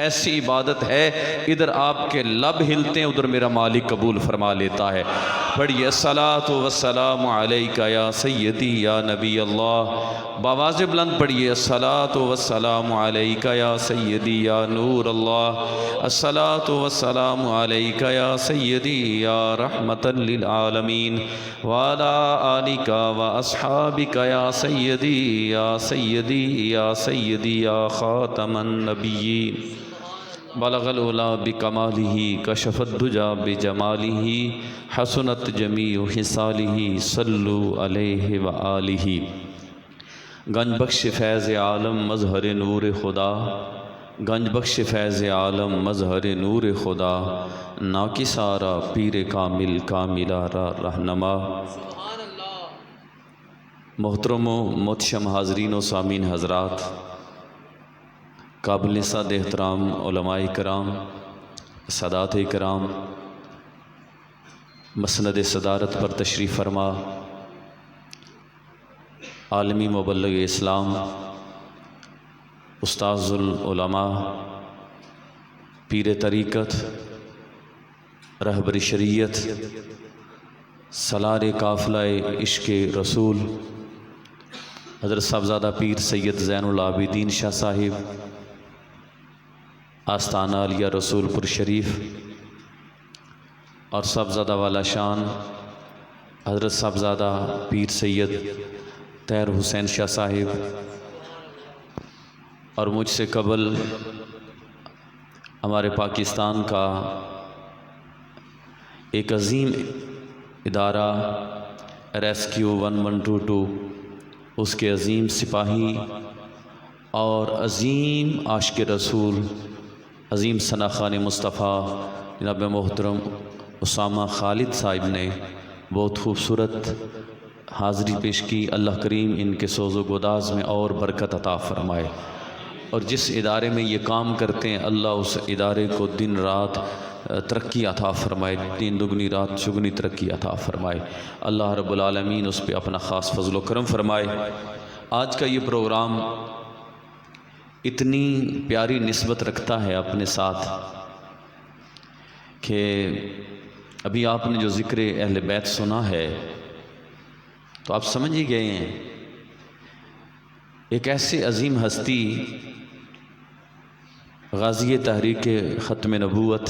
ایسی عبادت ہے ادھر آپ کے لب ہلتے ہیں ادھر میرا مالک قبول فرما لیتا ہے۔ پڑھیے الصلاۃ والسلام علیک یا سیدی یا نبی اللہ، بآواز بلند پڑھیے الصلاۃ والسلام علیک یا سیدی یا نور اللہ، الصلاۃ والسلام علیک یا سیدی یا رحمۃ للعالمین وعلی آلک واصحابک یا سیدی یا سیدی یا سیدی یا خاتم النبیین، بلغ العلا بکمالہ کشف الدجی بجمالہ حسنت جمیع خصالہ صلو علیہ وآلہ۔ گنج بخش فیض عالم مظہر نور خدا، گنج بخش فیض عالم مظہر نور خدا، ناکسارا پیر کامل کاملارا رہنما۔ محترم و محتشم حاضرین و سامعین حضرات، قابل صد احترام علماء کرام، سادات کرام، مسند صدارت پر تشریف فرما عالمی مبلغ اسلام، استاذ العلماء، پیر طریقت، رہبر شریعت، سالار قافلہ عشق رسول حضرت صاحبزادہ پیر سید زین العابدین شاہ صاحب، آستانہ علیہ رسول پور شریف، اور صاحبزادہ والا شان حضرت صاحبزادہ پیر سید طاہر حسین شاہ صاحب، اور مجھ سے قبل ہمارے پاکستان کا ایک عظیم ادارہ ریسکیو 1122، اس کے عظیم سپاہی اور عظیم عاشق رسول، عظیم ثناخوان مصطفیٰ جناب محترم اسامہ خالد صاحب نے بہت خوبصورت حاضری پیش کی۔ اللہ کریم ان کے سوز و گداز میں اور برکت عطا فرمائے، اور جس ادارے میں یہ کام کرتے ہیں اللہ اس ادارے کو دن رات ترقی عطا فرمائے، دن دگنی رات چگنی ترقی عطا فرمائے۔ اللہ رب العالمین اس پہ اپنا خاص فضل و کرم فرمائے۔ آج کا یہ پروگرام اتنی پیاری نسبت رکھتا ہے اپنے ساتھ کہ ابھی آپ نے جو ذکر اہل بیت سنا ہے تو آپ سمجھ ہی گئے ہیں، ایک ایسے عظیم ہستی، غازی تحریک ختم نبوت،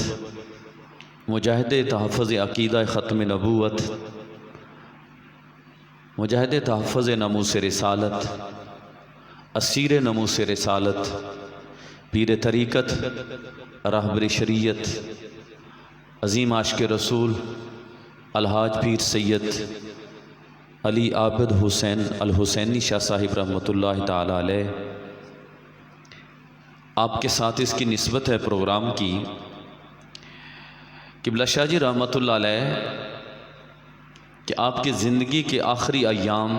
مجاہد تحفظ عقیدہ ختم نبوت، مجاہد تحفظ ناموس رسالت، اسیر ناموس رسالت، پیر طریقت، راہبر شریعت، عظیم عاشق رسول الحاج پیر سید علی عابد حسین الحسینی شاہ صاحب رحمۃ اللہ تعالی علیہ، آپ کے ساتھ اس کی نسبت ہے پروگرام کی۔ قبلہ شاہ جی رحمۃ اللہ علیہ کہ آپ کی زندگی کے آخری ایام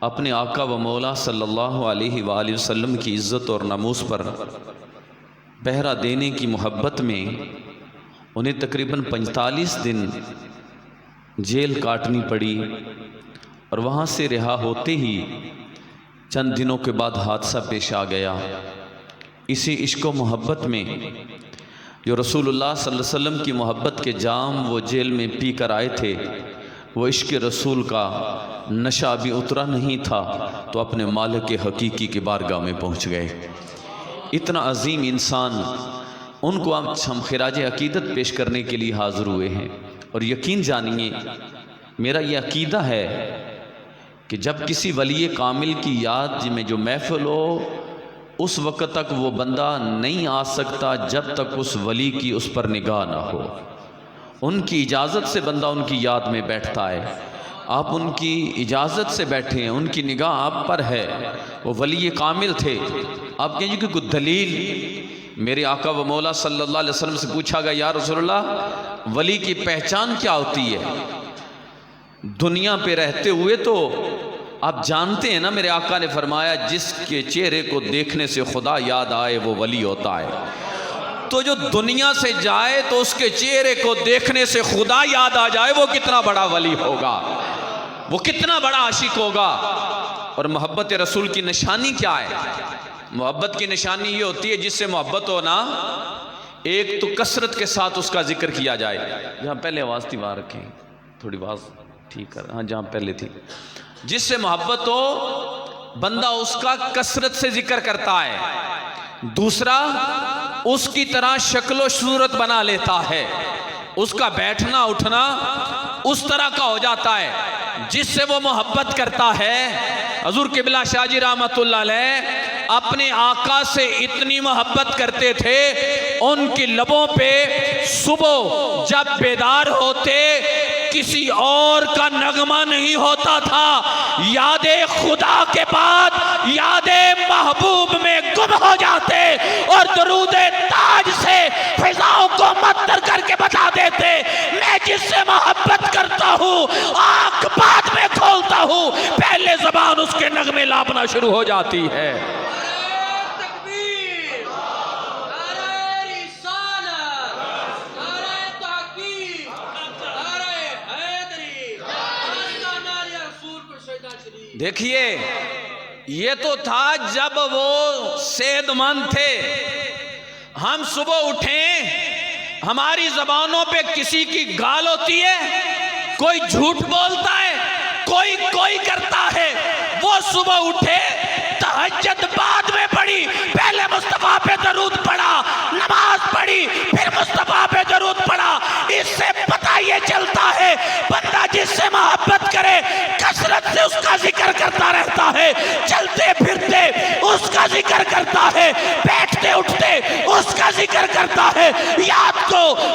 اپنے آقا و مولا صلی اللہ علیہ وآلہ وسلم کی عزت اور ناموس پر پہرا دینے کی محبت میں انہیں تقریباً 45 دن جیل کاٹنی پڑی، اور وہاں سے رہا ہوتے ہی چند دنوں کے بعد حادثہ پیش آ گیا۔ اسی عشق و محبت میں جو رسول اللہ صلی اللہ علیہ وسلم کی محبت کے جام وہ جیل میں پی کر آئے تھے، وہ عشق رسول کا نشہ ابھی اترا نہیں تھا تو اپنے مالک حقیقی کی بارگاہ میں پہنچ گئے۔ اتنا عظیم انسان، ان کو ہم خراج عقیدت پیش کرنے کے لیے حاضر ہوئے ہیں، اور یقین جانیے میرا یہ عقیدہ ہے کہ جب کسی ولی کامل کی یاد میں جو محفل ہو اس وقت تک وہ بندہ نہیں آ سکتا جب تک اس ولی کی اس پر نگاہ نہ ہو۔ ان کی اجازت سے بندہ ان کی یاد میں بیٹھتا ہے، آپ ان کی اجازت سے بیٹھے ہیں، ان کی نگاہ آپ پر ہے، وہ ولی کامل تھے۔ آپ کہیں کہ کوئی دلیل؟ میرے آقا و مولا صلی اللہ علیہ وسلم سے پوچھا گیا یا رسول اللہ ولی کی پہچان کیا ہوتی ہے؟ دنیا پہ رہتے ہوئے تو آپ جانتے ہیں نا، میرے آقا نے فرمایا جس کے چہرے کو دیکھنے سے خدا یاد آئے وہ ولی ہوتا ہے۔ تو جو دنیا سے جائے تو اس کے چہرے کو دیکھنے سے خدا یاد آ جائے، وہ کتنا بڑا ولی ہوگا، وہ کتنا بڑا عاشق ہوگا۔ اور محبت رسول کی نشانی کیا ہے؟ محبت کی نشانی یہ ہوتی ہے جس سے محبت ہونا، ایک تو کثرت کے ساتھ اس کا ذکر کیا جائے. جہاں پہلے آواز تھی وہاں رکھیں، تھوڑی آواز ٹھیک کر. ہاں جہاں پہلے تھی. جس سے محبت ہو بندہ اس کا کثرت سے ذکر کرتا ہے. دوسرا اس کی طرح شکل و صورت بنا لیتا ہے، اس کا بیٹھنا اٹھنا اس طرح کا ہو جاتا ہے جس سے وہ محبت کرتا ہے. حضور قبلہ شاہ جی رحمت اللہ علیہ اپنے آقا سے اتنی محبت کرتے تھے، ان کی لبوں پہ صبح جب بیدار ہوتے کسی اور کا نغمہ نہیں ہوتا تھا، یاد خدا کے بعد یاد محبوب میں گم ہو جاتے اور درود تاج سے فضاؤں کو معطر کر کے بتا دیتے میں جس سے محبت کرتا ہوں آنکھ بعد میں کھولتا ہوں، پہلے زبان اس کے نغمے لاپنا شروع ہو جاتی ہے. دیکھیے یہ تو تھا جب وہ صحت مند تھے. ہم صبح اٹھیں ہماری زبانوں پہ کسی کی گال ہوتی ہے، کوئی جھوٹ بولتا ہے، کوئی کرتا ہے. وہ صبح اٹھے تہجد بعد میں پڑھی، پہلے مصطفیٰ پہ درود پڑھا، نماز پڑھی، پھر مصطفیٰ پہ درود پڑھا. اس سے پتہ یہ چلتا ہے بندہ جس سے محبت کرے کثرت سے اس کا ذکر کرتا رہتا ہے، چلتے پھرتے اس کا ذکر کرتا ہے، بیٹھتے اٹھتے اس کا ذکر کرتا ہے.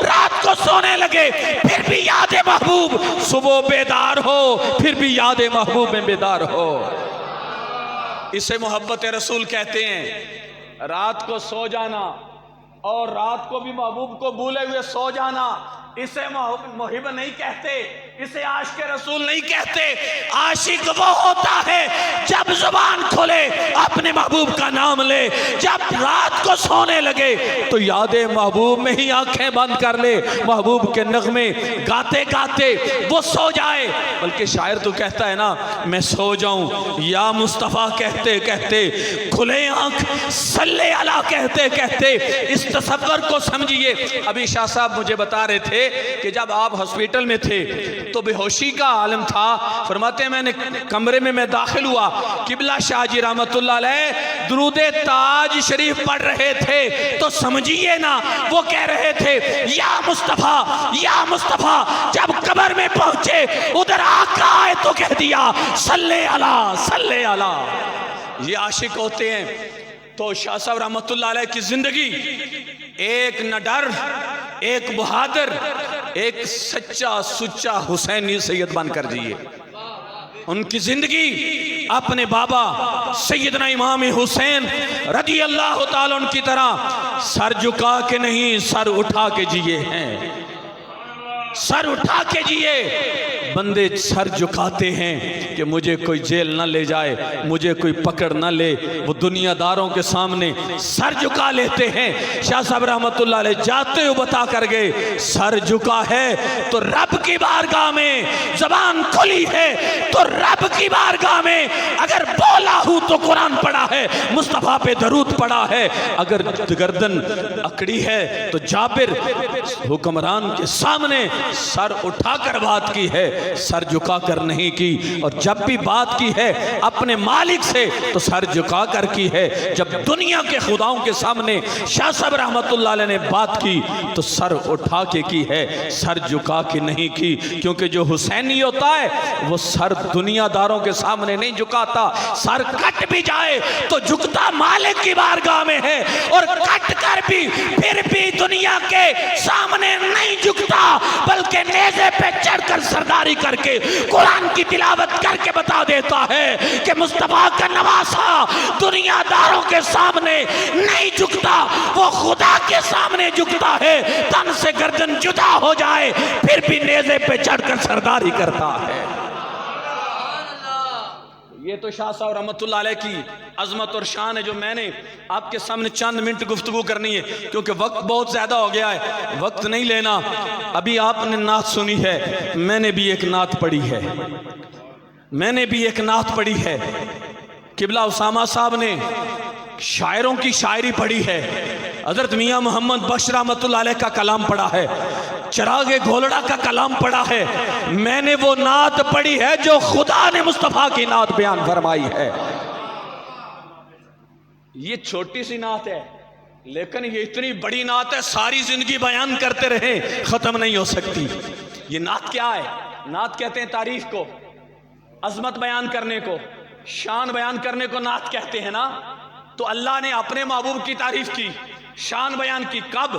رات کو سونے لگے پھر بھی یاد محبوب، صبح بیدار ہو پھر بھی یاد محبوب میں بیدار ہو. اسے محبت رسول کہتے ہیں. رات کو سو جانا اور رات کو بھی محبوب کو بھولے ہوئے سو جانا، اسے محب نہیں کہتے، اسے عاشق رسول نہیں کہتے. عاشق وہ ہوتا ہے جب زبان کھولے اپنے محبوب کا نام لے، جب رات کو سونے لگے تو یاد محبوب میں ہی آنکھیں بند کر لے، محبوب کے نغمے گاتے گاتے وہ سو جائے. بلکہ شاعر تو کہتا ہے نا میں سو جاؤں یا مصطفیٰ کہتے کہتے، کھلے آنکھ صلی علی کہتے کہتے. اس تصور کو سمجھیے. ابھی شاہ صاحب مجھے بتا رہے تھے کہ جب آپ ہاسپٹل میں تھے تو بے ہوشی کا عالم تھا. فرماتے ہیں میں نے کمرے میں داخل ہوا، قبلہ شاہ جی رحمت اللہ علیہ درود تاج شریف پڑھ رہے تھے تو سمجھیے نا وہ کہہ رہے تھے یا مصطفیٰ یا مصطفیٰ. جب قبر میں پہنچے ادھر آقا آئے تو کہہ دیا صلی علی صلی علی. یہ عاشق ہوتے ہیں. تو شاہ صاحب رحمت اللہ علیہ کی زندگی ایک نڈر، ایک بہادر، ایک سچا سچا حسینی سید بن کر جیے. ان کی زندگی اپنے بابا سیدنا امام حسین رضی اللہ تعالیٰ عنہ کی طرح سر جھکا کے نہیں سر اٹھا کے جیے ہیں. سر اٹھا کے جیے. بندے سر جھکاتے ہیں کہ مجھے کوئی جیل نہ لے جائے، مجھے کوئی پکڑ نہ لے. وہ دنیا داروں کے سامنے سر جھکا لیتے ہیں. شاہ صاحب رحمت اللہ علیہ جاتے ہوئے بتا کر گئے سر جھکا ہے تو رب کی بارگاہ میں، زبان کھلی ہے تو رب کی بارگاہ میں. اگر بولا ہوں تو قرآن پڑھا ہے، مصطفیٰ پہ درود پڑھا ہے. اگر گردن اکڑی ہے تو جابر حکمران کے سامنے سر اٹھا کر بات کی ہے، سر جھکا کر نہیں کی. اور جب بھی بات کی ہے اپنے مالک سے تو سر جھکا کر کی ہے. جب دنیا کے خداؤں کے سامنے شاہ صاحب رحمت اللہ علیہ نے بات کی تو سر اٹھا کے کی ہے، سر جھکا کے نہیں کی. کیونکہ جو حسینی ہوتا ہے وہ سر دنیا داروں کے سامنے نہیں جھکاتا. سر کٹ بھی جائے تو جھکتا مالک کی بارگاہ میں ہے، اور کٹ کر بھی پھر بھی دنیا کے سامنے نہیں جھکتا، بلکہ نیزے پہ چڑھ کر سرداری کر کے قرآن کی تلاوت کر کے بتا دیتا ہے کہ مصطفیٰ کا نواسا دنیا داروں کے سامنے نہیں جھکتا، وہ خدا کے سامنے جھکتا ہے. تن سے گردن جدا ہو جائے پھر بھی نیزے پہ چڑھ کر سرداری کرتا ہے. یہ تو شاہ صاحب رحمت اللہ علیہ کی عظمت اور شان ہے جو میں نے آپ کے سامنے چند منٹ گفتگو کرنی ہے، کیونکہ وقت بہت زیادہ ہو گیا ہے، وقت نہیں لینا. ابھی آپ نے نعت سنی ہے، میں نے بھی ایک نعت پڑھی ہے، میں نے بھی ایک نعت پڑھی ہے. قبلہ اسامہ صاحب نے شاعروں کی شاعری پڑھی ہے، حضرت میاں محمد بخش رحمۃ اللہ علیہ کا کلام پڑھا ہے، چراغ گھولڑا کا کلام پڑھا ہے، میں نے وہ نعت پڑھی ہے جو خدا نے مصطفیٰ کی نعت بیان فرمائی ہے۔ یہ چھوٹی سی نعت ہے لیکن یہ اتنی بڑی نعت ہے، ساری زندگی بیان کرتے رہیں ختم نہیں ہو سکتی۔ یہ نعت کیا ہے؟ نعت کہتے ہیں تعریف کو، عظمت بیان کرنے کو، شان بیان کرنے کو نعت کہتے ہیں نا۔ تو اللہ نے اپنے محبوب کی تعریف کی، شان بیان کی۔ کب؟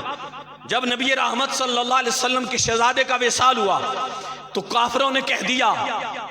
جب نبی رحمت صلی اللہ علیہ وسلم کے شہزادے کا وصال ہوا تو کافروں نے کہہ دیا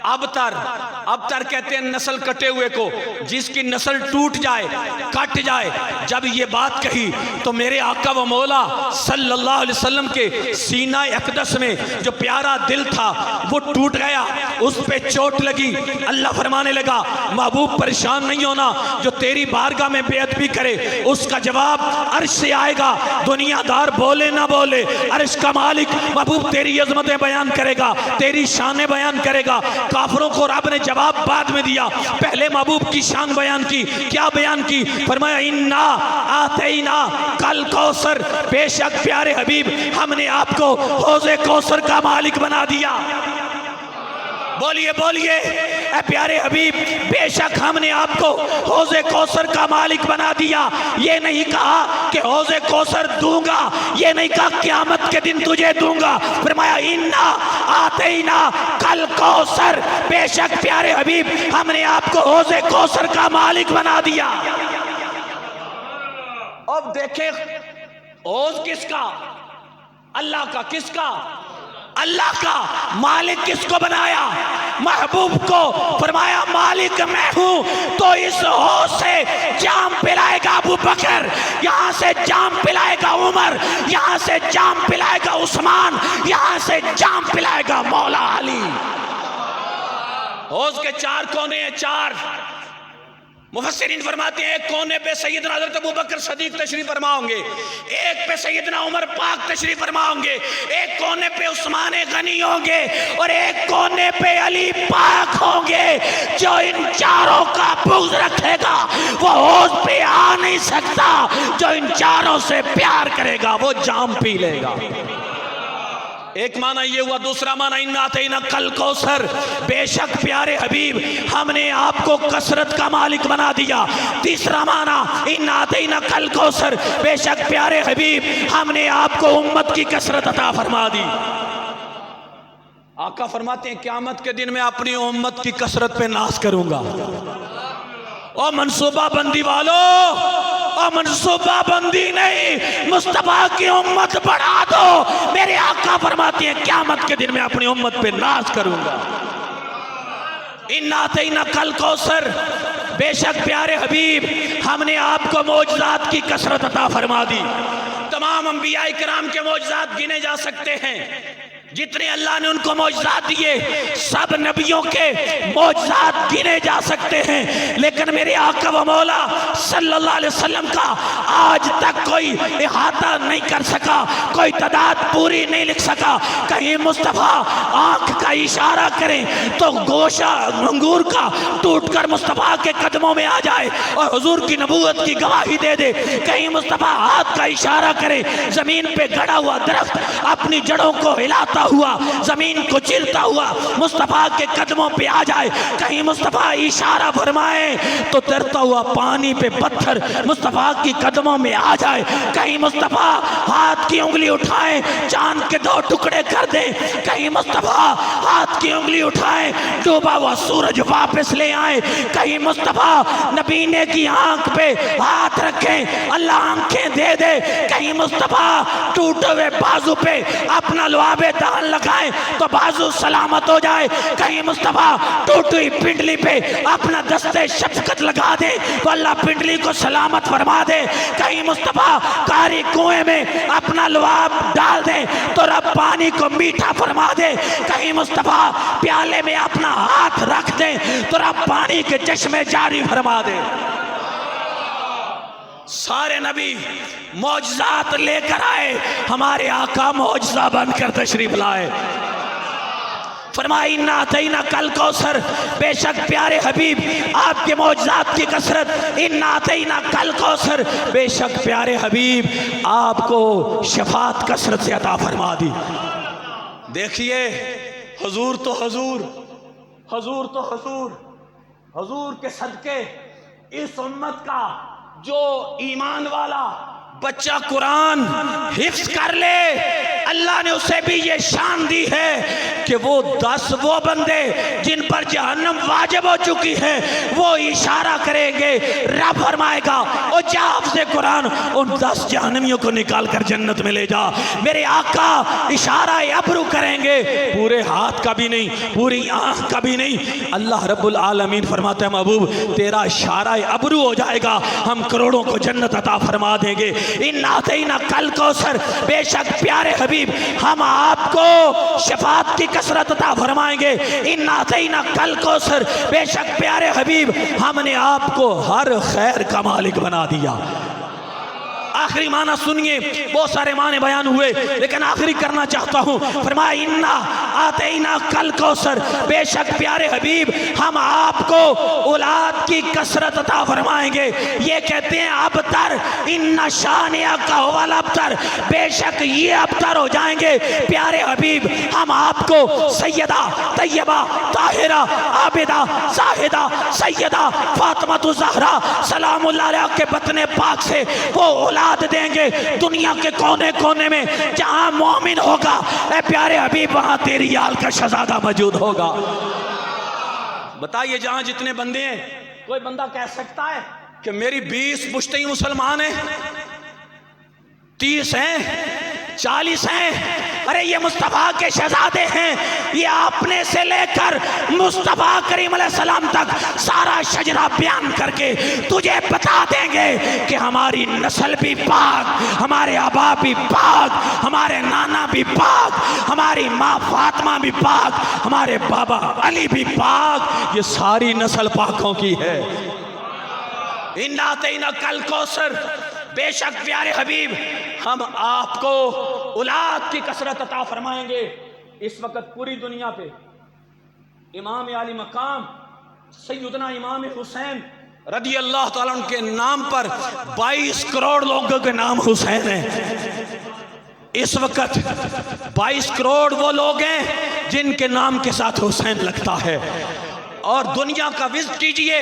ابتر کہتے ہیں نسل کٹے ہوئے کو، جس کی نسل ٹوٹ جائے، کٹ جائے۔ جب یہ بات کہی تو میرے آقا و مولا صلی اللہ علیہ وسلم کے سینہ اقدس میں جو پیارا دل تھا وہ ٹوٹ گیا، اس پہ چوٹ لگی۔ اللہ فرمانے لگا محبوب پریشان نہیں ہونا، جو تیری بارگاہ میں بے ادبی کرے اس کا جواب عرش سے آئے گا، دنیا دار بولے نہ بولے، عرش کا مالک محبوب تیری عظمتیں بیان کرے گا، تیری شانیں بیان کرے گا۔ کافروں کو رب نے جواب بعد میں دیا، پہلے محبوب کی شان بیان کی۔ کیا بیان کی؟ فرمایا انا آتینا کل کوثر، بے شک پیارے حبیب ہم نے آپ کو حوض کوثر کا مالک بنا دیا۔ بولیے بولیے اے پیارے حبیب، بے شک ہم نے آپ کو حوض کوثر کا مالک بنا دیا۔ یہ نہیں کہا کہ حوض کوثر دوں گا، یہ نہیں کہا قیامت کے دن تجھے دوں گا، فرمایا انا آتینا کل کوثر، بے شک پیارے حبیب ہم نے آپ کو حوض کوثر کا مالک بنا دیا۔ اب دیکھیں حوض کس کا؟ اللہ کا۔ کس کا؟ اللہ کا۔ مالک کس کو بنایا؟ محبوب کو۔ فرمایا مالک میں ہوں، تو اس حوض سے جام پلائے گا ابو بکر، یہاں سے جام پلائے گا عمر، یہاں سے جام پلائے گا عثمان، یہاں سے جام پلائے گا مولا علی۔ حوض کے چار کونے ہیں، چار۔ مفسرین فرماتے ہیں ایک کونے پہ سیدنا حضرت ابو بکر صدیق تشریف فرما ہوں گے، ایک پہ سیدنا عمر پاک تشریف فرما ہوں گے، ایک کونے پہ عثمان غنی ہوں گے، اور ایک کونے پہ علی پاک ہوں گے۔ جو ان چاروں کا بغض رکھے گا وہ حوض پہ آ نہیں سکتا، جو ان چاروں سے پیار کرے گا وہ جام پی لے گا۔ ایک معنی یہ ہوا۔ دوسرا معنی انا آتینا کل کوثر، بے شک پیارے حبیب ہم نے آپ کو کثرت کا مالک بنا دیا۔ تیسرا معنی انا آتینا کل کوثر، بے شک پیارے حبیب ہم نے آپ کو امت کی کثرت عطا فرما دی۔ آقا فرماتے ہیں قیامت کے دن میں اپنی امت کی کثرت پہ ناز کروں گا۔ اور منصوبہ بندی والو، اور منصوبہ بندی نہیں، مصطفیٰ کی امت بڑھا دو۔ میرے آقا فرماتے ہیں قیامت کے دن میں اپنی امت پہ ناز کروں گا۔ انا آتینا کل کوثر، بے شک پیارے حبیب ہم نے آپ کو معجزات کی کثرت عطا فرما دی۔ تمام انبیاء کرام کے معجزات گنے جا سکتے ہیں، جتنے اللہ نے ان کو معجزات دیے سب نبیوں کے معجزات گنے جا سکتے ہیں، لیکن میرے آقا و مولا صلی اللہ علیہ وسلم کا آج تک کوئی احاطہ نہیں کر سکا، کوئی تعداد پوری نہیں لکھ سکا۔ کہیں مصطفیٰ آنکھ کا اشارہ کریں تو گوشہ انگور کا ٹوٹ کر مصطفیٰ کے قدموں میں آ جائے اور حضور کی نبوت کی گواہی دے دے۔ کہیں مصطفیٰ ہاتھ کا اشارہ کریں، زمین پہ گڑا ہوا درخت اپنی جڑوں کو ہلاتا ہوا، زمین کو چلتا ہوا مصطفیٰ کے قدموں پہ آ جائے۔ کہیں مصطفیٰ اشارہ فرمائے تو تیرتا ہوا پانی پہ پتھر مصطفیٰ کی قدموں میں آ جائے۔ کہیں مصطفیٰ ہاتھ کی انگلی اٹھائیں چاند کے 2 ٹکڑے کر دیں، کہیں مصطفیٰ ہاتھ کی انگلی اٹھائیں ڈوبا ہوا سورج واپس لے آئیں، کہیں مصطفیٰ نبینے کی آنکھ پہ ہاتھ رکھیں اللہ آنکھیں دے دے، کہیں مصطفیٰ ٹوٹے ہوئے بازو پہ اپنا لعاب دہن لگائیں تو بازو سلامت ہو جائے، کہیں مصطفیٰ ٹوٹی پنڈلی پہ اپنا دستے شفقت لگا دے تو اللہ پنڈلی کو سلامت فرما دے، کہیں مصطفیٰ کاری کنویں میں اپنا لعاب ڈال دے تو رب پانی کو میٹھا فرما دے، کہیں مصطفیٰ پیالے میں اپنا ہاتھ رکھ دے تو رب پانی کے چشمے جاری فرما دے۔ سارے نبی معجزات لے کر آئے، ہمارے آقا معجزہ بن کر تشریف لائے۔ فرمایا انا اعطینا کل کوثر، بے شک پیارے حبیب آپ کے معجزات کی کثرت، انا اعطینا کل کوثر، بے شک پیارے حبیب آپ کو شفاعت کثرت سے عطا فرما دی۔ دیکھیے حضور تو حضور، حضور تو حضور، حضور کے صدقے اس امت کا جو ایمان والا بچہ قرآن حفظ کر لے، اللہ نے اسے بھی یہ شان دی ہے کہ وہ 10 وہ بندے جن پر جہنم واجب ہو چکی ہے وہ اشارہ کریں گے، رب فرمائے گا او جا حفظ قرآن ان 10 جہنمیوں کو نکال کر جنت میں لے جا۔ میرے آقا اشارہ ابرو کریں گے، پورے ہاتھ کا بھی نہیں، پوری آنکھ کا بھی نہیں، اللہ رب العالمین فرماتے ہیں محبوب تیرا اشارہ ابرو ہو جائے گا، ہم کروڑوں کو جنت عطا فرما دیں گے۔ اِنَّا أَعْطَيْنَا الْكَوْثَرَ، بے شک پیارے حبیب ہم آپ کو شفاعت کی کثرت عطا فرمائیں گے۔ اِنَّا أَعْطَيْنَا الْكَوْثَرَ، بے شک پیارے حبیب ہم نے آپ کو ہر خیر کا مالک بنا دیا۔ آخری معنی سنیے، بہت سارے معنی بیان ہوئے لیکن آخری کرنا چاہتا ہوں۔ فرمایا انا آتینا کل کوثر، بے شک پیارے حبیب ہم آپ کو اولاد کی کثرت عطا فرمائیں گے۔ یہ کہتے ہیں ابتر، ان شانئک هو الابتر، بے شک یہ ابتر ہو جائیں گے۔ پیارے حبیب ہم آپ کو سیدہ طیبہ طاہرہ عابدہ زاہدہ سیدہ فاطمہ الزہرا سلام اللہ علیہ کے بطن پاک سے وہ اولاد دیں گے۔ دنیا کے کونے کونے میں جہاں مومن ہوگا اے پیارے حبیب وہاں تیری آل کا شہزادہ موجود ہوگا۔ بتائیے جہاں جتنے بندے ہیں کوئی بندہ کہہ سکتا ہے کہ میری 20 پشتے مسلمان ہیں، 30 ہیں، 40 ہیں؟ ارے یہ مصطفیٰ کے شہزادے ہیں، یہ اپنے سے لے کر مصطفیٰ کریم علیہ السلام تک سارا شجرہ بیان کر کے تجھے بتا دیں گے کہ ہماری نسل بھی پاک، ہمارے آبا بھی پاک، ہمارے نانا بھی پاک، ہماری ماں فاطمہ بھی پاک، ہمارے بابا علی بھی پاک، یہ ساری نسل پاکوں کی ہے۔ اِنَّا أَعْطَيْنَاكَ الْكَوْثَرَ، بے شک پیارے حبیب ہم آپ کو اولاد کی کثرت عطا فرمائیں گے۔ اس وقت پوری دنیا پہ امام عالی مقام سیدنا امام حسین رضی اللہ تعالیٰ عنہ کے نام پر 22 کروڑ لوگوں کے نام حسین ہیں۔ اس وقت 22 کروڑ وہ لوگ ہیں جن کے نام کے ساتھ حسین لگتا ہے۔ اور دنیا کا وزٹ کیجئے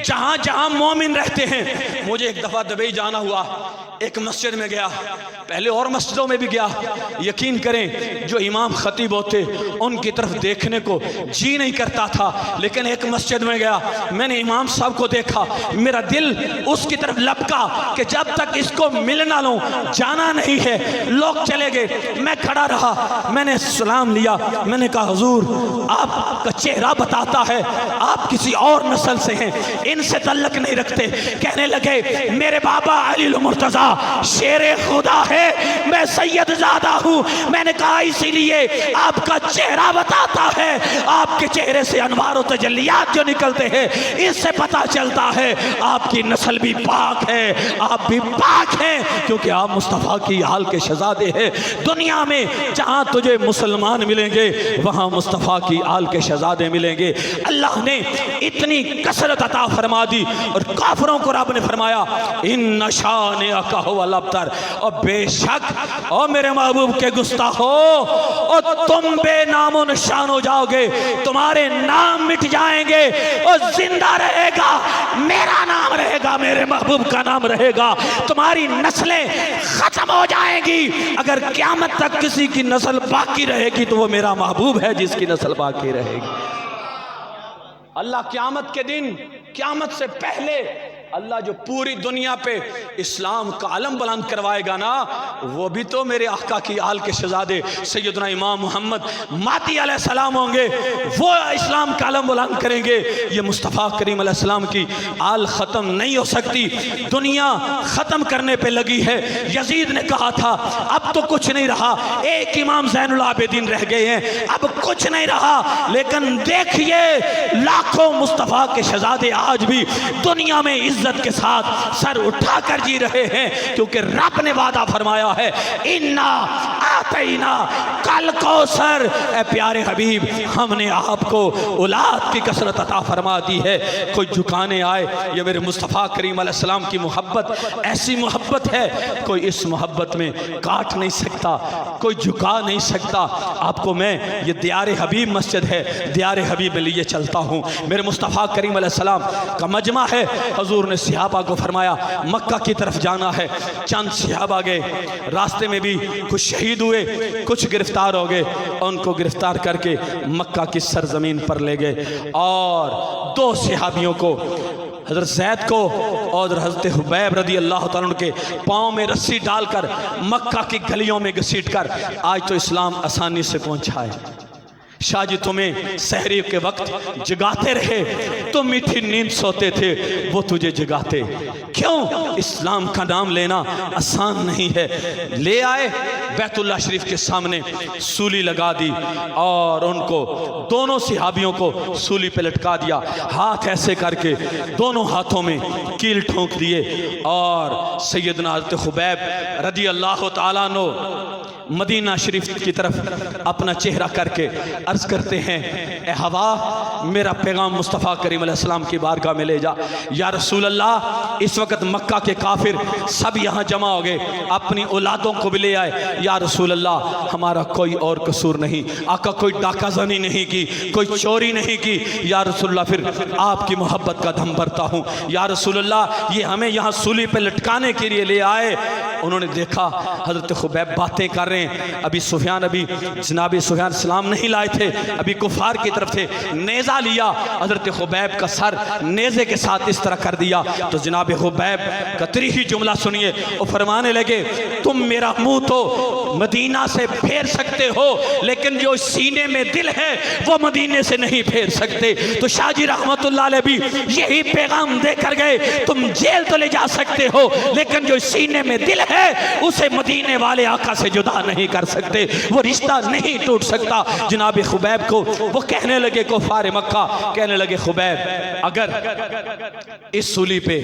جہاں جہاں مومن رہتے ہیں۔ مجھے ایک دفعہ دبئی جانا ہوا، ایک مسجد میں گیا، پہلے اور مسجدوں میں بھی گیا، یقین کریں جو امام خطیب ہوتے ان کی طرف دیکھنے کو جی نہیں کرتا تھا، لیکن ایک مسجد میں گیا، میں نے امام صاحب کو دیکھا، میرا دل اس کی طرف لپکا کہ جب تک اس کو ملنا لوں جانا نہیں ہے۔ لوگ چلے گئے، میں کھڑا رہا، میں نے سلام لیا، میں نے کہا حضور آپ کا چہرہ بتاتا ہے آپ کسی اور نسل سے ہیں، ان سے تعلق نہیں رکھتے۔ کہنے لگے میرے بابا علی المرتضیٰ شیر خدا ہے، میں سید زادہ ہوں۔ میں نے کہا اسی لیے آپ کا چہرہ بتاتا ہے، آپ کے چہرے سے انوار و تجلیات جو نکلتے ہیں اس سے پتہ چلتا ہے آپ کی نسل بھی پاک ہے، آپ بھی پاک ہیں، کیونکہ آپ مصطفیٰ کی آل کے شہزادے ہیں۔ دنیا میں جہاں تجھے مسلمان ملیں گے وہاں مصطفیٰ کی آل کے شہزادے ملیں گے۔ اللہ نے اتنی کثرت عطا فرما دی، اور کافروں کو رب نے فرمایا ان شانئک هو الابتر، اور بے شک اور میرے محبوب کے گستاخو اور تم بے نام و نشان ہو جاؤ گے، تمہارے نام مٹ جائیں گے، اور زندہ رہے گا میرا نام رہے گا، میرے محبوب کا نام رہے گا، تمہاری نسلیں ختم ہو جائیں گی۔ اگر قیامت تک کسی کی نسل باقی رہے گی تو وہ میرا محبوب ہے جس کی نسل باقی رہے گی۔ اللہ قیامت کے دن، قیامت سے پہلے اللہ جو پوری دنیا پہ اسلام کا علم بلند کروائے گا نا، وہ بھی تو میرے آقا کی آل کے شہزادے سیدنا امام محمد مہدی علیہ السلام ہوں گے، وہ اسلام کا علم بلند کریں گے۔ یہ مصطفیٰ کریم علیہ السلام کی آل ختم نہیں ہو سکتی، دنیا ختم کرنے پہ لگی ہے۔ یزید نے کہا تھا اب تو کچھ نہیں رہا، ایک امام زین العابدین رہ گئے ہیں، اب کچھ نہیں رہا، لیکن دیکھیے لاکھوں مصطفیٰ کے شہزادے آج بھی دنیا میں عزت عزت کے ساتھ سر اٹھا کر جی رہے ہیں، کیونکہ رب نے وعدہ فرمایا ہے انا آتینا کل کوثر، اے پیارے حبیب ہم نے آپ کو اولاد کی کثرت عطا فرما دی ہے۔ کوئی جھکانے آئے، یہ میرے مصطفیٰ کریم علیہ السلام کی محبت ایسی محبت ہے، کوئی اس محبت میں کاٹ نہیں سکتا، کوئی جھکا نہیں سکتا آپ کو۔ میں یہ دیار حبیب مسجد ہے، دیار حبیب میں لیے چلتا ہوں، میرے مصطفیٰ کریم علیہ السلام کا مجمع ہے۔ حضور نے صحابہ کو فرمایا مکہ کی طرف جانا ہے، چند صحابہ گئے، راستے میں بھی کچھ شہید ہوئے، کچھ گرفتار ہو گئے، ان کو گرفتار کر کے مکہ کی سرزمین پر لے گئے، اور 2 صحابیوں کو، حضرت زید کو اور حضرت حبیب رضی اللہ تعالیٰ عنہ کے پاؤں میں رسی ڈال کر مکہ کی گلیوں میں گھسیٹ کر آج تو اسلام آسانی سے پہنچا ہے۔ شاہ جی تمہیں سحری کے وقت جگاتے رہے، تم میٹھی نیند سوتے تھے، وہ تجھے جگاتے کیوں؟ اسلام کا نام لینا آسان نہیں ہے۔ لے آئے بیت اللہ شریف کے سامنے، سولی لگا دی، اور ان کو دونوں صحابیوں کو سولی پہ لٹکا دیا، ہاتھ ایسے کر کے دونوں ہاتھوں میں کیل ٹھونک دیے، اور سیدنا حضرت حبیب رضی اللہ تعالیٰ عنہ مدینہ شریف کی طرف اپنا چہرہ کر کے عرض کرتے ہیں اے ہوا میرا پیغام مصطفیٰ کریم علیہ السلام کی بارگاہ میں لے جا۔ یا رسول اللہ اس وقت مکہ کے کافر سب یہاں جمع ہو گئے، اپنی اولادوں کو بھی لے آئے۔ یا رسول اللہ ہمارا کوئی اور قصور نہیں، آقا کوئی ڈاکہ زنی نہیں کی، کوئی چوری نہیں کی۔ یا رسول اللہ پھر آپ کی محبت کا دم بھرتا ہوں، یا رسول اللہ یہ ہمیں یہاں سولی پہ لٹکانے کے لیے لے آئے۔ انہوں نے دیکھا حضرت خبیب باتیں کر رہے ہیں، ابھی جناب سفیان سلام نہیں لائے تھے، ابھی کفار کی طرف تھے، نیزہ لیا، حضرت خبیب کا سر نیزے کے ساتھ اس طرح کر دیا۔ تو جناب خبیب کا تریحی جملہ سنیے، وہ فرمانے لگے تم میرا منہ تو مدینہ سے پھیر سکتے ہو، لیکن جو سینے میں دل ہے وہ مدینے سے نہیں پھیر سکتے۔ تو شاہ جی رحمت اللہ علیہ بھی یہی پیغام دے کر گئے، تم جیل تو لے جا سکتے ہو، لیکن جو سینے میں دل ہے اسے مدینے والے آقا سے جدا نہیں کر سکتے، وہ رشتہ نہیں ٹوٹ سکتا۔ جناب خبیب کو وہ کہنے لگے، کفار مکہ کہنے لگے خبیب اگر اس سولی پہ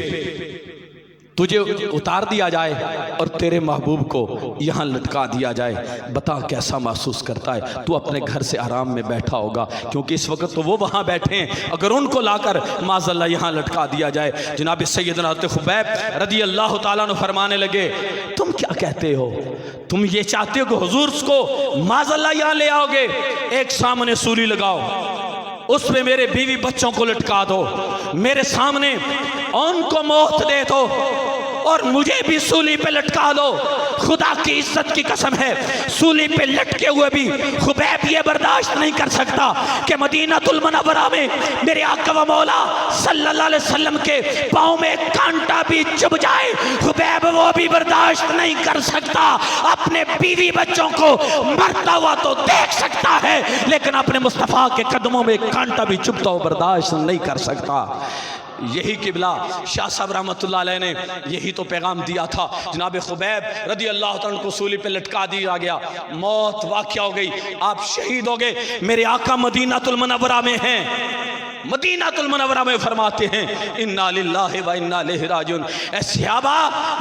تجھے اتار دیا جائے اور تیرے محبوب کو یہاں لٹکا دیا جائے، بتا کیسا محسوس کرتا ہے؟ تو اپنے گھر سے آرام میں بیٹھا ہوگا، کیونکہ اس وقت تو وہ وہاں بیٹھے ہیں، اگر ان کو لا کر معاذ اللہ یہاں لٹکا دیا جائے۔ جناب سیدنا حضرت خبیب رضی اللہ تعالیٰ عنہ فرمانے لگے تم کیا کہتے ہو؟ تم یہ چاہتے ہو کہ حضور کو معاذ اللہ یہاں لے آؤ گے؟ ایک سامنے سولی لگاؤ، اس میں میرے بیوی بچوں کو لٹکا دو، میرے سامنے ان کو موت دے دو، اور مجھے بھی سولی پہ لٹکا دو۔ خدا کی عزت کی قسم ہے سولی پہ لٹکے ہوئے بھی خبیب یہ برداشت نہیں کر سکتا کہ مدینہ المنورہ میں میرے آقا و مولا صلی اللہ علیہ وسلم کے پاؤں میں کانٹا بھی چبھ جائے، خبیب وہ بھی برداشت نہیں کر سکتا۔ اپنے بیوی بچوں کو مرتا ہوا تو دیکھ سکتا ہے، لیکن اپنے مصطفیٰ کے قدموں میں کانٹا بھی چبھتا ہو برداشت نہیں کر سکتا۔ یہی قبلہ شاہ صاحب رحمت اللہ علیہ نے یہی تو پیغام دیا تھا۔ جناب خبیب رضی اللہ عنہ کو سولی پہ لٹکا دیا گیا، موت واقع ہو گئی، آپ شہید ہو گئے۔ میرے آقا مدینہ المنورہ میں ہیں، مدینہ المنورہ میں فرماتے ہیں انا للہ و انا الیہ راجعون۔ اے صحابہ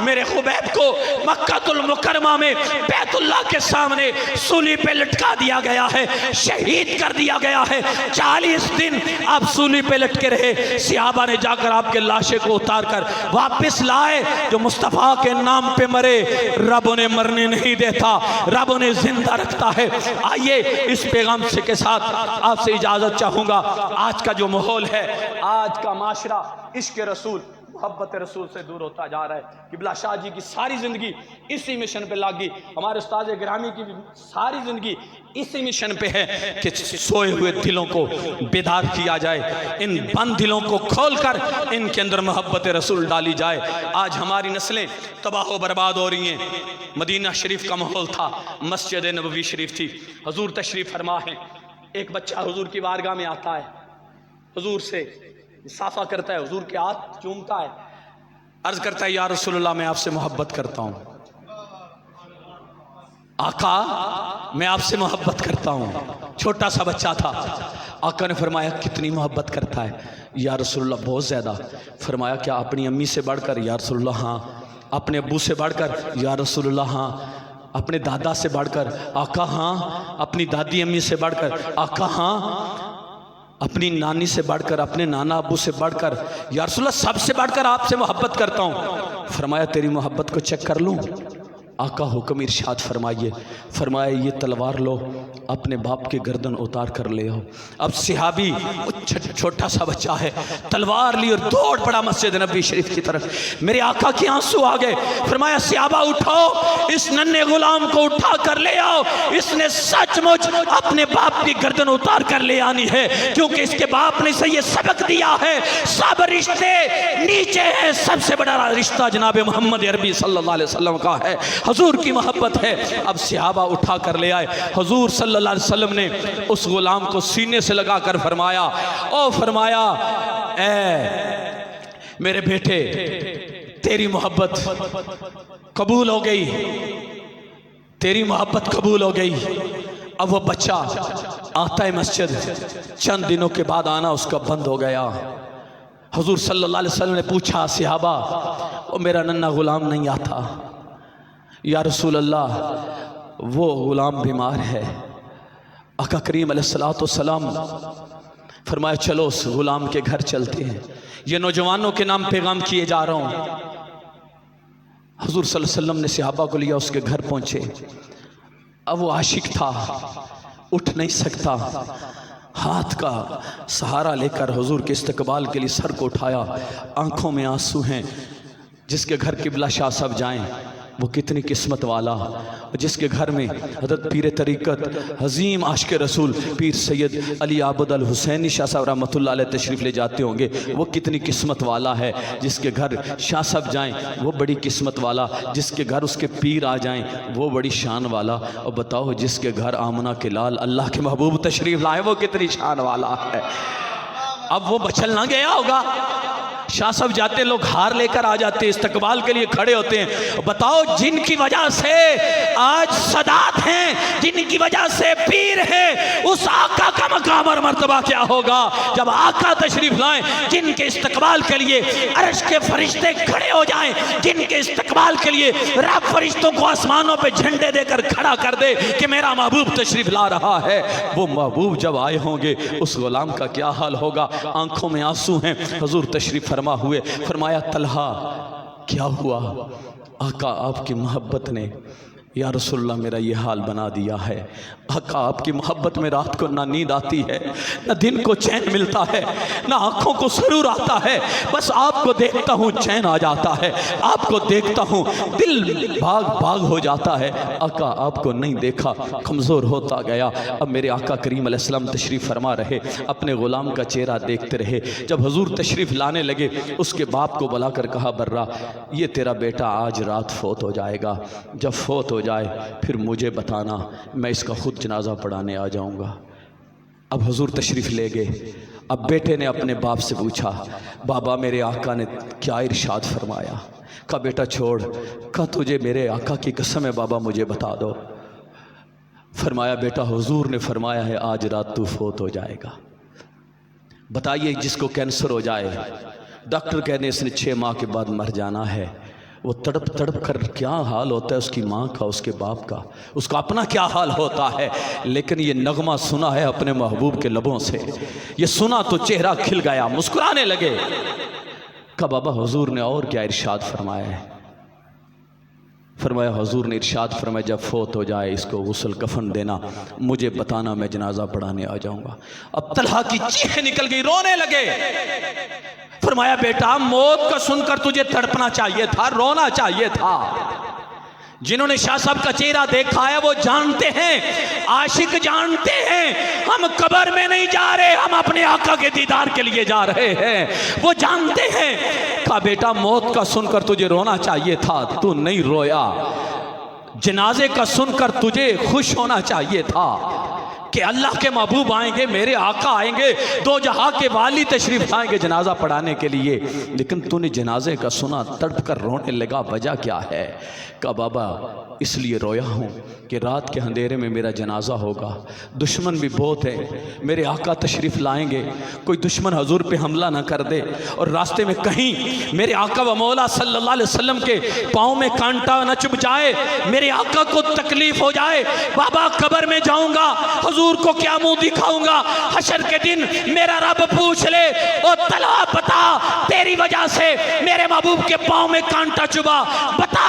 میرے خبیب کو مکہ المکرمہ میں بیت اللہ کے سامنے سولی پہ لٹکا دیا گیا ہے، شہید کر دیا گیا ہے۔ 40 دن آپ سولی پہ لٹکے رہے، صحابہ نے جا کر آپ کے لاشے کو اتار کر واپس لائے۔ جو مصطفیٰ کے نام پہ مرے رب انہیں مرنے نہیں دیتا، رب انہیں زندہ رکھتا ہے۔ آئیے اس پیغام سے کے ساتھ آپ سے اجازت چاہوں گا۔ آج کا جو ماحول ہے، آج کا معاشرہ عشق رسول محبت رسول سے دور ہوتا جا رہا ہے۔ قبلہ شاہ جی کی ساری زندگی اسی مشن پہ لگی، ہمارے استاد گرامی کی بھی ساری زندگی اسی مشن پہ ہے کہ سوئے ہوئے دلوں کو بیدار کیا جائے، ان بند دلوں کو کھول کر ان کے اندر محبت رسول ڈالی جائے۔ آج ہماری نسلیں تباہ و برباد ہو رہی ہیں۔ مدینہ شریف کا ماحول تھا، مسجد نبوی شریف تھی، حضور تشریف فرما ہے۔ ایک بچہ حضور کی بارگاہ میں آتا ہے، حضور سے صافہ کرتا ہے، حضور کے ہاتھ چومتا ہے، عرض کرتا ہے یا رسول اللہ میں آپ سے محبت کرتا ہوں۔ آقا میں آپ سے محبت کرتا ہوں. چھوٹا سا بچہ تھا. آقا نے فرمایا کتنی محبت کرتا ہے؟ یا رسول اللہ بہت زیادہ. فرمایا کیا اپنی امی سے بڑھ کر؟ یا رسول اللہ ہاں. اپنے ابو سے بڑھ کر؟ یا رسول اللہ ہاں. اپنے دادا سے بڑھ کر؟ آقا ہاں. اپنی دادی امی سے بڑھ کر؟ آقا ہاں. اپنی نانی سے بڑھ کر؟ اپنے نانا ابو سے بڑھ کر؟ یا رسول اللہ سب سے بڑھ کر آپ سے محبت کرتا ہوں. فرمایا تیری محبت کو چیک کر لوں؟ آقا حکم ارشاد فرمائیے. فرمایا یہ تلوار لو, اپنے باپ کے گردن اتار کر لے آؤ. اب صحابی چھوٹا سا بچہ ہے, تلوار لی اور دوڑ پڑا مسجد نبی شریف کی طرف. میرے آقا کے آنسو آ گئے. فرمایا صحابہ اٹھاؤ, اس ننھے غلام کو اٹھا کر لے آؤ, اس نے سچ مچ اپنے باپ کی گردن اتار کر لے آنی ہے, کیونکہ اس کے باپ نے اسے یہ سبق دیا ہے سب رشتے نیچے ہیں, سب سے بڑا رشتہ جناب محمد عربی صلی اللہ علیہ وسلم کا ہے, حضور کی محبت ہے. اب صحابہ اٹھا کر لے آئے. حضور صلی اللہ علیہ وسلم نے اس غلام کو سینے سے لگا کر فرمایا, او فرمایا اے میرے بیٹے تیری محبت قبول ہو گئی, تیری محبت قبول ہو گئی. اب وہ بچہ آتا ہے مسجد, چند دنوں کے بعد آنا اس کا بند ہو گیا. حضور صلی اللہ علیہ وسلم نے پوچھا صحابہ وہ میرا ننھا غلام نہیں آتا. یا رسول اللہ وہ غلام بیمار ہے. آقا کریم علیہ السلام فرمایا چلو اس غلام کے گھر چلتے ہیں, یہ نوجوانوں کے نام پیغام کیے جا رہا ہوں. حضور صلی اللہ علیہ وسلم نے صحابہ کو لیا, اس کے گھر پہنچے. اب وہ عاشق تھا, اٹھ نہیں سکتا, ہاتھ کا سہارا لے کر حضور کے استقبال کے لیے سر کو اٹھایا. آنکھوں میں آنسو ہیں. جس کے گھر قبلہ شاہ صاحب جائیں وہ کتنی قسمت والا, جس کے گھر میں حضرت پیر طریقت عظیم عاشق رسول پیر سید علی عابد الحسینی شاہ صاحب رحمۃ اللہ علیہ تشریف لے جاتے ہوں گے, وہ کتنی قسمت والا ہے. جس کے گھر شاہ صاحب جائیں وہ بڑی قسمت والا, جس کے گھر اس کے پیر آ جائیں وہ بڑی شان والا. اور بتاؤ جس کے گھر آمنہ کے لال اللہ کے محبوب تشریف لائے وہ کتنی شان والا ہے. اب وہ بچل نہ گیا ہوگا. شاہ صاحب جاتے لوگ ہار لے کر آ جاتے, استقبال کے لیے کھڑے ہوتے ہیں. بتاؤ جن کی وجہ سے آج سادات ہیں, جن کی وجہ سے پیر ہیں, اس آقا کا مقام اور مرتبہ کیا ہوگا جب آقا تشریف لائیں, جن کے استقبال کے لیے عرش کے فرشتے کھڑے ہو جائیں, جن کے استقبال کے لیے رب فرشتوں کو آسمانوں پہ جھنڈے دے کر کھڑا کر دے کہ میرا محبوب تشریف لا رہا ہے. وہ محبوب جب آئے ہوں گے اس غلام کا کیا حال ہوگا. آنکھوں میں آنسو ہیں. حضور تشریف فرما ہوئے. فرمایا طلحہ کیا ہوا؟ آقا آپ کی محبت نے یا رسول اللہ میرا یہ حال بنا دیا ہے. آقا آپ کی محبت میں رات کو نہ نیند آتی ہے, نہ دن کو چین ملتا ہے, نہ آنکھوں کو سرور آتا ہے. بس آپ کو دیکھتا ہوں چین آ جاتا ہے, آپ کو دیکھتا ہوں دل بھاگ بھاگ ہو جاتا ہے. آقا آپ کو نہیں دیکھا کمزور ہوتا گیا. اب میرے آقا کریم علیہ السلام تشریف فرما رہے, اپنے غلام کا چہرہ دیکھتے رہے. جب حضور تشریف لانے لگے اس کے باپ کو بلا کر کہا برا یہ تیرا بیٹا آج رات فوت ہو جائے گا, جب فوت ہو جائے پھر مجھے بتانا, میں اس کا خود جنازہ پڑھانے آ جاؤں گا. اب حضور تشریف لے گئے. اب بیٹے نے اپنے باپ سے پوچھا بابا میرے آقا نے کیا ارشاد فرمایا؟ کہا بیٹا چھوڑ, کہا تجھے میرے آقا کی قسم ہے بابا مجھے بتا دو. فرمایا بیٹا حضور نے فرمایا ہے آج رات تو فوت ہو جائے گا. بتائیے جس کو کینسر ہو جائے, ڈاکٹر کہنے اس نے 6 ماہ کے بعد مر جانا ہے, وہ تڑپ تڑپ کر کیا حال ہوتا ہے اس کی ماں کا, اس کے باپ کا, اس کا اپنا کیا حال ہوتا ہے. لیکن یہ نغمہ سنا ہے اپنے محبوب کے لبوں سے, یہ سنا تو چہرہ کھل گیا, مسکرانے لگے. کہا بابا حضور نے اور کیا ارشاد فرمایا ہے؟ فرمایا حضور نے ارشاد فرمایا جب فوت ہو جائے اس کو غسل کفن دینا, مجھے بتانا میں جنازہ پڑھانے آ جاؤں گا. اب طلحہ کی چیخیں نکل گئی, رونے لگے. فرمایا بیٹا موت کا سن کر تجھے تڑپنا چاہیے تھا, رونا چاہیے تھا. جنہوں نے شاہ صاحب کا چہرہ دیکھا ہے وہ جانتے ہیں, عاشق جانتے ہیں ہم قبر میں نہیں جا رہے, ہم اپنے آقا کے دیدار کے لیے جا رہے ہیں. وہ جانتے ہیں. کہا بیٹا موت کا سن کر تجھے رونا چاہیے تھا, تو نہیں رویا. جنازے کا سن کر تجھے خوش ہونا چاہیے تھا کہ اللہ کے محبوب آئیں گے, میرے آقا آئیں گے, 2 جہاں کے والی تشریف لائیں گے جنازہ پڑھانے کے لیے. لیکن تو نے جنازے کا سنا تڑپ کر رونے لگا, وجہ کیا ہے؟ کہا بابا اس لیے رویا ہوں کہ رات کے اندھیرے میں میرا جنازہ ہوگا، دشمن بھی بہت ہے، میرے آقا تشریف لائیں گے، کوئی دشمن حضور پہ حملہ نہ کر دے اور راستے میں کہیں میرے آقا و مولا صلی اللہ علیہ وسلم کے پاؤں میں کانٹا نہ چبھ جائے، میرے آقا کو تکلیف ہو جائے۔ بابا قبر میں جاؤں گا، حضور کو کیا منہ دکھاؤں گا؟ حشر کے دن میرا رب پوچھ لے، او طلحہ بتا تیری وجہ سے میرے محبوب کے پاؤں میں کانٹا چبھا، بتا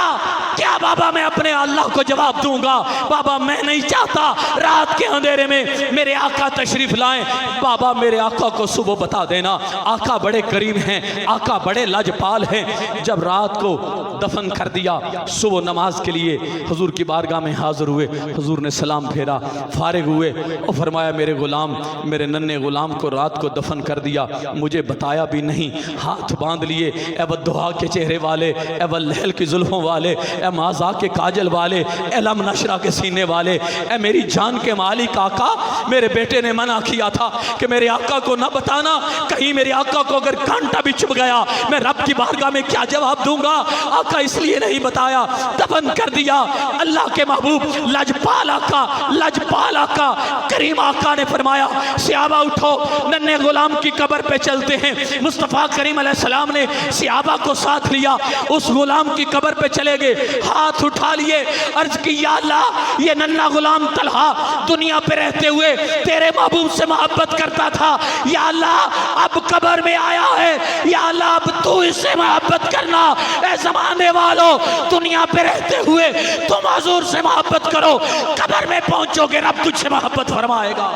کیا بابا میں اپنے اللہ کو جواب دوں گا؟ بابا میں نہیں چاہتا رات کے اندھیرے میں میرے آقا تشریف لائیں۔ بابا میرے آقا کو صبح بتا دینا، آقا بڑے کریم ہیں، آقا بڑے لاجپال ہیں۔ جب رات کو دفن کر دیا، صبح نماز کے لیے حضور کی بارگاہ میں حاضر ہوئے، حضور نے سلام پھیرا، فارغ ہوئے اور فرمایا میرے غلام، میرے ننھے غلام کو رات کو دفن کر دیا، مجھے بتایا بھی نہیں، ہاتھ باندھ لیے۔ اے بددعا کے چہرے والے، اے واللیل کی زلفوں والے، اے مازا کے کاجل والے، اے لم نشرہ کے سینے والے، اے میری جان کے مالک آقا، میرے بیٹے نے منع کیا تھا کہ میرے آقا کو نہ بتانا، کہیں میرے آقا کو اگر کانٹا بھی چبھ گیا میں رب کی بارگاہ میں کیا جواب دوں گا؟ آقا اس لیے نہیں بتایا، دفن کر دیا۔ اللہ کے محبوب لجپال آقا، لجپال آقا، کریم آقا نے فرمایا صحابہ اٹھو، ننھے غلام کی قبر پہ چلتے ہیں۔ مصطفیٰ کریم علیہ السلام نے صحابہ کو ساتھ لیا، اس غلام کی قبر پہ چلے گئے، ہاتھ اٹھا لیے، عرض کی یا اللہ یہ ننھا غلام طلحہ دنیا پہ رہتے ہوئے تیرے محبوب سے محبت کرتا تھا، یا اللہ اب قبر میں آیا ہے، یا اللہ اب تو اس سے محبت کرنا۔ اے زمانے والوں، دنیا پہ رہتے ہوئے تم حضور سے محبت کرو، قبر میں پہنچو گے رب تجھ سے محبت فرمائے گا۔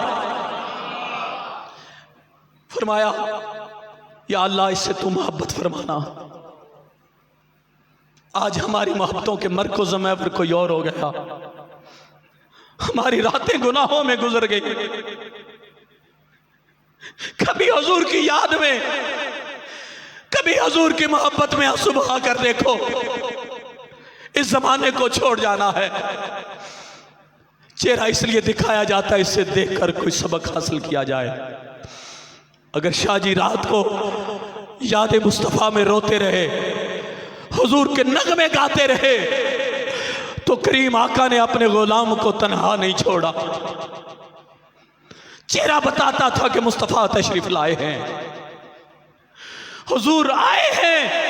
فرمایا یا اللہ اس سے تو محبت فرمانا۔ آج ہماری محبتوں کے مرکز میں پر کوئی اور ہو گیا، ہماری راتیں گناہوں میں گزر گئی۔ کبھی حضور کی یاد میں، کبھی حضور کی محبت میں آنسو بہا کر دیکھو۔ اس زمانے کو چھوڑ جانا ہے، چہرہ اس لیے دکھایا جاتا ہے اس سے دیکھ کر کوئی سبق حاصل کیا جائے۔ اگر شاہ جی رات کو یاد مصطفیٰ میں روتے رہے، حضور کے نغمے گاتے رہے، تو کریم آقا نے اپنے غلام کو تنہا نہیں چھوڑا، چہرہ بتاتا تھا کہ مصطفیٰ تشریف لائے ہیں، حضور آئے ہیں۔